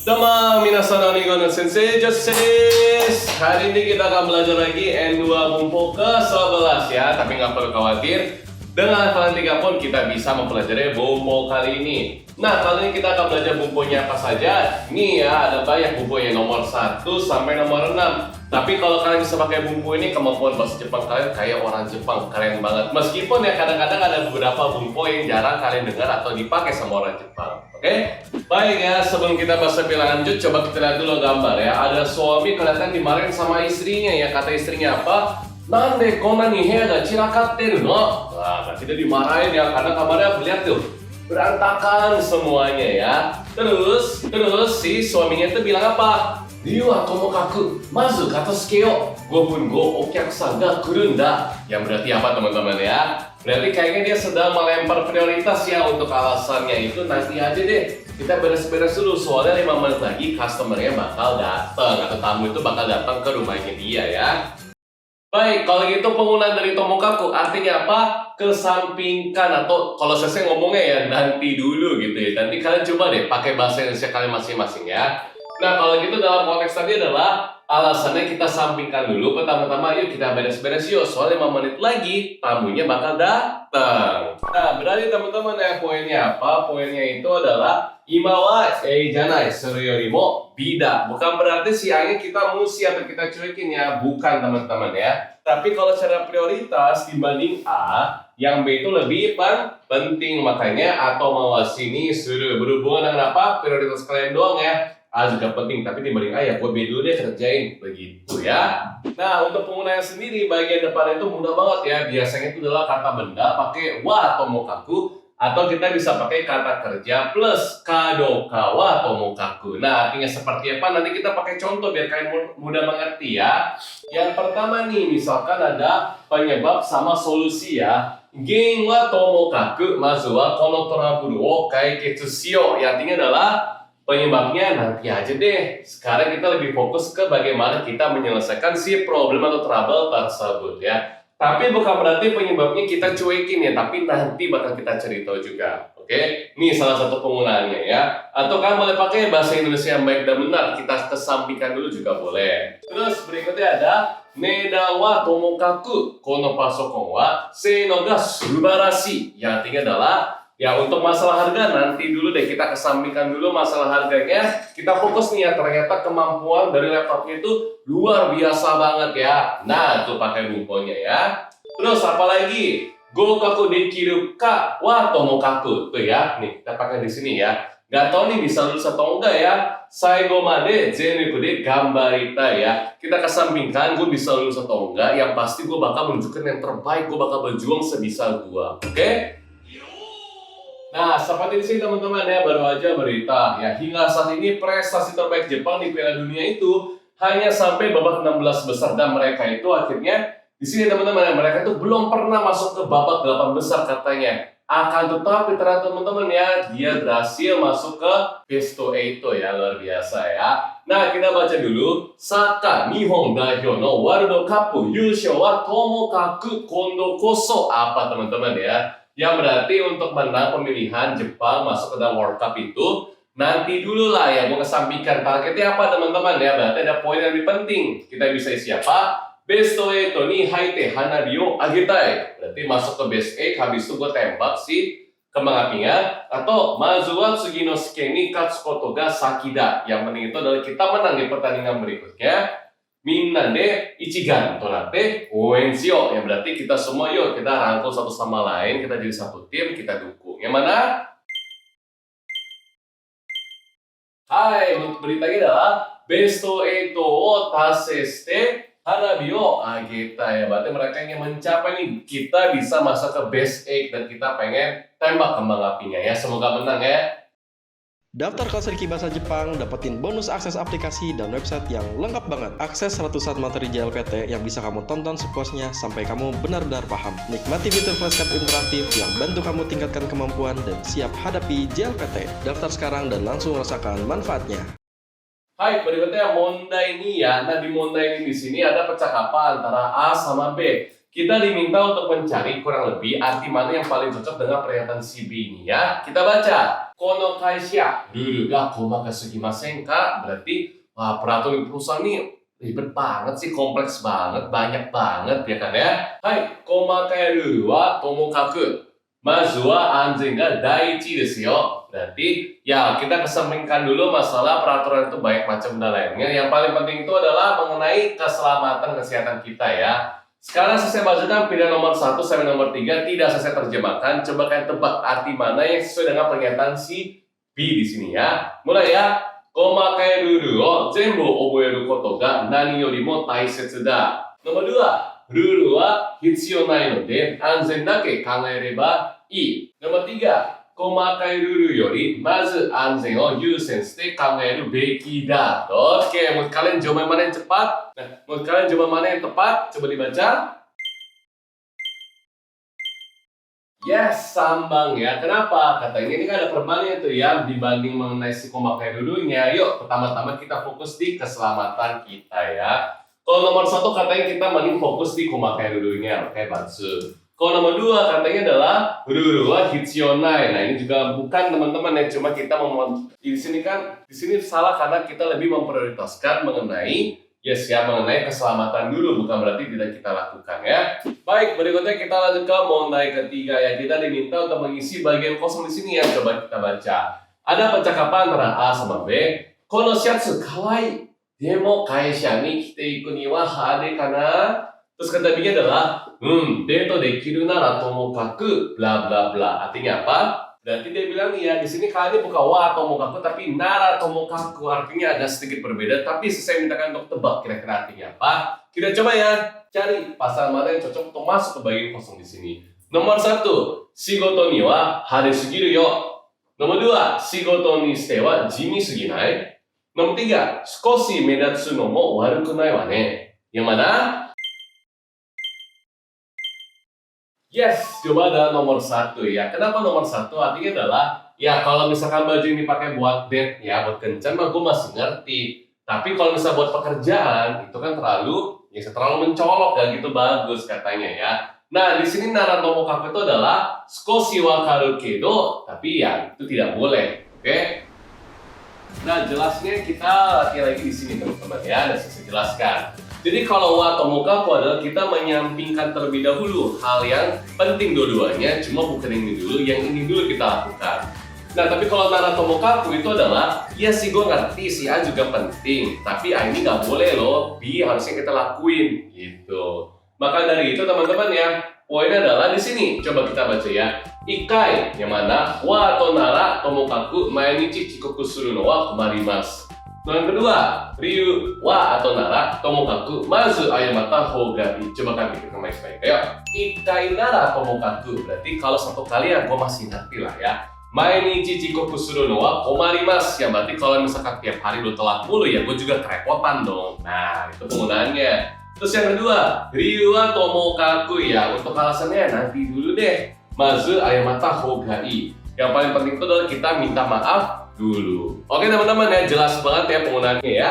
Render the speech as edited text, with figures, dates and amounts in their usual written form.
Domo, minasan amigo no sensei, Jose desu. Hari ini kita akan belajar lagi N2 Bumpo ke-11 ya. Tapi nggak perlu khawatir, dengan hafal 3 pun kita bisa mempelajari Bumpo kali ini. Nah, kali ini kita akan belajar bumponya apa saja. Nih ya, ada banyak bumponya nomor 1 sampai nomor 6. Tapi kalau kalian bisa pakai bumpo ini, kemampuan bahasa Jepang kalian kayak orang Jepang, keren banget. Meskipun ya kadang-kadang ada beberapa bumpo yang jarang kalian dengar atau dipakai sama orang Jepang. Oke? Baik ya, sebelum kita bahas lebih lanjut, coba kita lihat dulu gambar ya. Ada suami kelihatan dimarahin sama istrinya ya. Kata istrinya apa? Nande konna ni heya ga chirakatte no? Nah, berarti dia dimarahin ya karena kamarnya lihat tuh, berantakan semuanya ya. Terus si suaminya itu bilang apa? Ryu wa tomokaku, mazu katasuke yo. 5分後お客さんが来るんだ. Yang berarti apa teman-teman ya? Berarti kayaknya dia sedang melempar prioritas ya. Untuk alasannya itu nanti aja deh. Kita beres-beres dulu, soalnya 5 menit lagi customer-nya bakal datang atau tamu itu bakal datang ke rumahnya dia ya. Baik, kalau gitu penggunaan dari tomokaku artinya apa? Kesampingkan, atau kalau saya ngomongnya ya nanti dulu gitu ya. Nanti kalian coba deh pakai bahasa Indonesia kalian masing-masing ya. Nah, kalau gitu dalam konteks tadi adalah alasannya kita sampingkan dulu. Pertama-tama yuk kita beres-beres yuk, soalnya 5 menit lagi tamunya bakal datang. Nah, berarti teman-teman ya poinnya apa? Poinnya itu adalah imawa janai suru yorimo bida. Bukan berarti si A-nya kita musi atau kita cuekin ya, bukan teman-teman ya. Tapi kalau secara prioritas dibanding A, yang B itu lebih penting. Makanya atau mawa sini suruh berhubungan dengan apa? Prioritas kalian doang ya. A juga penting, tapi dibanding A ya gue B dulu deh kerjain, begitu ya. Nah, untuk penggunaan sendiri bagian depan itu mudah banget ya. Biasanya itu adalah kata benda pakai wa tomokaku, atau kita bisa pakai kata kerja plus kadoka wa tomokaku. Nah, artinya seperti apa? Nanti kita pakai contoh biar kalian mudah mengerti ya. Yang pertama nih, misalkan ada penyebab sama solusi ya. Gen wa tomokaku, mazu wa kono trouble wo kaiketsu shiyou. Yang artinya adalah penyebabnya nanti aja deh. Sekarang kita lebih fokus ke bagaimana kita menyelesaikan si problem atau trouble tersebut ya. Tapi bukan berarti penyebabnya kita cuekin ya, tapi nanti bakal kita cerita juga. Oke? Ini salah satu penggunaannya ya. Atau kan boleh pakai bahasa Indonesia yang baik dan benar, kita kesampingkan dulu juga boleh. Terus berikutnya ada Neda wa tomokaku kono pasokon wa seino ga subarashi. Yang artinya adalah ya, untuk masalah harga nanti dulu deh, kita kesampingkan dulu masalah harganya. Kita fokus nih ya, ternyata kemampuan dari laptopnya itu luar biasa banget ya. Nah, tuh pakai bumponya ya. Terus apa lagi? Gokaku dekiru ka wa tomokaku. Tuh ya, nih kita pakai di sini ya. Gak tau nih bisa lulus atau enggak ya. Saigo made zenriku de gambarita ya. Kita kesampingkan gue bisa lulus atau enggak. Yang pasti gue bakal menunjukkan yang terbaik. Gue bakal berjuang sebisa gue. Oke? Nah, seperti di sini teman-teman ya, baru aja berita ya, hingga saat ini prestasi terbaik Jepang di Piala Dunia itu hanya sampai babak 16 besar, dan mereka itu akhirnya di sini teman-teman ya, mereka itu belum pernah masuk ke babak 8 besar katanya. Akan tetapi ternyata teman-teman ya, dia berhasil masuk ke best of 8 ya, luar biasa ya. Nah, kita baca dulu. Saka Nihon Daihyo no World Cup Yusho wa Tomokaku Kondo Koso. Apa teman-teman ya? Yang berarti untuk menang pemilihan Jepang masuk ke dalam World Cup itu nanti dulu lah ya, mau kesampingkan targetnya apa teman-teman ya. Berarti ada poin yang lebih penting. Kita bisa isi apa? Best 8 ni haite hanabi o agetai. Berarti masuk ke best 8, habis itu gue tembak si kembang apinya. Atau mazu wa tsugi no shiken ni katsu koto ga saki da. Yang penting itu adalah kita menang di pertandingan berikutnya. Minna de ichigan to natte ouen shiyou. Yang berarti kita semua yuk kita rangkul satu sama lain, kita jadi satu tim, kita dukung. Yang mana? Hai, beritanya adalah best 8 o taseste hanabi o ageta ya. Berarti mereka ingin mencapai nih, kita bisa masuk ke best 8 dan kita pengen tembak kembang apinya ya. Semoga menang ya. Daftar kelas Riki Bahasa Jepang, dapetin bonus akses aplikasi dan website yang lengkap banget. Akses ratusan materi JLPT yang bisa kamu tonton sepuasnya sampai kamu benar-benar paham. Nikmati fitur flashcard interaktif yang bantu kamu tingkatkan kemampuan dan siap hadapi JLPT. Daftar sekarang dan langsung rasakan manfaatnya. Hai, berikutnya Mondai ini ya. Nah, di Mondai ini di sini ada percakapan antara A sama B. kita diminta untuk mencari kurang lebih arti mana yang paling cocok dengan pernyataan si B ini ya. Kita baca. Kono kaisya, ruru ga komakasu-gimasen ka? Berarti, wah, peraturan perusahaan ini ribet banget sih, kompleks banget, banyak banget ya kan ya. Hai, komakai ruru wa tomokaku. Mazu wa anzen ga daiichi desu yo. Berarti, ya kita kesampingkan dulu masalah peraturan itu banyak macam dan lainnya. Yang paling penting itu adalah mengenai keselamatan kesehatan kita ya. Sekarang saya bacakan pilihan nomor 1 sampai nomor 3 tidak saya terjemahkan. Coba kalian tebak arti mana yang sesuai dengan pernyataan si B di sini ya. Mulai ya. Komakai ruru o zenbu oboeru koto ga nani yorimo taisetsu da. Nomor 2. Ruru wa hitsuyou nai node anzen dake kanaereba ii. Nomor 3. Komakai ruru yori mazu anzen o yusen shite kanaeru beki da. Oke, menurut kalian jawaban mana yang cepat? Nah, menurut kalian jawaban mana yang tepat? Coba dibaca. Yes, sambang ya. Kenapa? Katanya ini kan ada perbandingan tuh ya dibanding mengenai si komakai rurunya. Yuk, pertama-tama kita fokus di keselamatan kita ya. Kalau nomor 1 katanya kita mending fokus di komakai rurunya. Oke, bansu. Kalau nomor 2 katanya adalah ruru wa hitsuyou nai. Nah, ini juga bukan teman-teman ya, cuma kita di sini salah karena kita lebih memprioritaskan mengenai mengenai keselamatan dulu, bukan berarti tidak kita lakukan ya. Baik, berikutnya kita lanjut ke mondai ketiga ya. Kita diminta untuk mengisi bagian kosong di sini ya. Coba kita baca. Ada percakapan antara A sama B. Kono shatsu kawaii. Demo kaisha ni kite iku ni wa hade kana? Terus kata B adalah deto dekiru nara tomokaku bla bla bla. Artinya apa? Berarti dia bilang ya di sini kali ini bukan wa tomokaku tapi nara tomokaku. Artinya ada sedikit berbeda, tapi saya mintakan untuk tebak kira-kira artinya apa. Kita coba ya cari pasal mana yang cocok untuk masuk ke bagian kosong di sini. Nomor 1, shigoto ni wa hare sugiru yo. Nomor 2, shigoto ni shite wa jimi suginai. Nomor 3, sukoshi medatsu no mo waruku nai wa ne. Yang mana? Yes, coba ada nomor 1 ya. Kenapa nomor 1? Artinya adalah, ya kalau misalkan baju ini dipakai buat date, ya buat kencan mah gue masih ngerti. Tapi kalau misalnya buat pekerjaan, itu kan terlalu mencolok, gak gitu bagus katanya ya. Nah, di sini nara tomokaku itu adalah sukoshi wakaru kedo, tapi ya itu tidak boleh, oke? Nah, jelasnya kita latihan lagi di sini teman-teman ya, dan saya jelaskan. Jadi kalau wa tomokaku adalah kita menyampingkan terlebih dahulu hal yang penting dua-duanya, cuma bukan ini dulu, yang ini dulu kita lakukan. Nah, tapi kalau nara tomokaku itu adalah, ya sih gue ngerti, si A juga penting, tapi A ini nggak boleh loh, B harusnya kita lakuin, gitu. Maka dari itu teman-teman ya, poinnya adalah di sini, coba kita baca ya. Ikai, yang mana wa atau nara tomokaku mainichi chikoku suru no wa komarimasu. Nah, yang kedua, ryu wa atau nara tomokaku mazu ayamata hoga. Coba kami pikirkan baik-baik. Ayo, ikai nara tomokaku berarti kalau satu kali ya gue masih ngerti lah ya. Mainichi chikoku suru no wa komarimasu, yang berarti kalau misalkan tiap hari lu telat mulu ya gue juga kerepotan dong. Nah, itu penggunaannya. Terus yang kedua, ryu wa tomokaku ya, untuk alasannya nanti dulu deh. Mazu ayamata hogai. Yang paling penting itu adalah kita minta maaf dulu. Oke teman-teman ya, jelas banget ya penggunaannya ya.